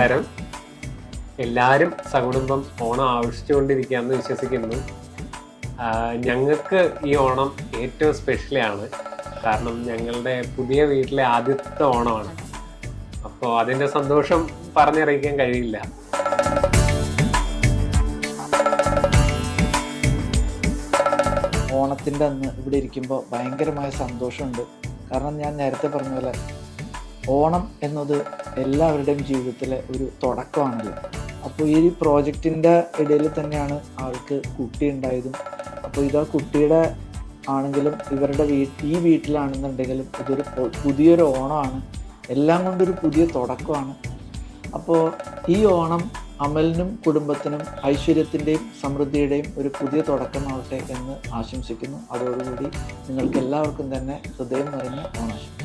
നമസ്കാരം. എല്ലാവരും സകുടുംബം ഓണം ആഘോഷിച്ചുകൊണ്ടിരിക്കുകയെന്ന് വിശ്വസിക്കുന്നു. ഞങ്ങൾക്ക് ഈ ഓണം ഏറ്റവും സ്പെഷ്യലാണ്. കാരണം ഞങ്ങളുടെ പുതിയ വീട്ടിലെ ആദ്യത്തെ ഓണമാണ്. അപ്പോൾ അതിൻ്റെ സന്തോഷം പറഞ്ഞറിയിക്കാൻ കഴിയില്ല. ഓണത്തിൻ്റെ അന്ന് ഇവിടെ ഇരിക്കുമ്പോൾ ഭയങ്കരമായ സന്തോഷമുണ്ട്. കാരണം ഞാൻ നേരത്തെ പറഞ്ഞ പോലെ ഓണം എന്നത് എല്ലാവരുടെയും ജീവിതത്തിലെ ഒരു തുടക്കമാണല്ലോ. അപ്പോൾ ഈ പ്രോജക്റ്റിൻ്റെ ഇടയിൽ തന്നെയാണ് ആൾക്ക് കുട്ടി ഉണ്ടായതും. അപ്പോൾ ഇത് ആ കുട്ടിയുടെ ആണെങ്കിലും ഇവരുടെ ഈ വീട്ടിലാണെന്നുണ്ടെങ്കിലും ഇതൊരു പുതിയൊരു ഓണമാണ്. എല്ലാം കൊണ്ടൊരു പുതിയ തുടക്കമാണ്. അപ്പോൾ ഈ ഓണം അമലിനും കുടുംബത്തിനും ഐശ്വര്യത്തിൻ്റെയും സമൃദ്ധിയുടെയും ഒരു പുതിയ തുടക്കമാവട്ടെ എന്ന് ആശംസിക്കുന്നു. അതോടുകൂടി നിങ്ങൾക്ക് എല്ലാവർക്കും തന്നെ ഹൃദയം നിറഞ്ഞ ഓണാശംസ.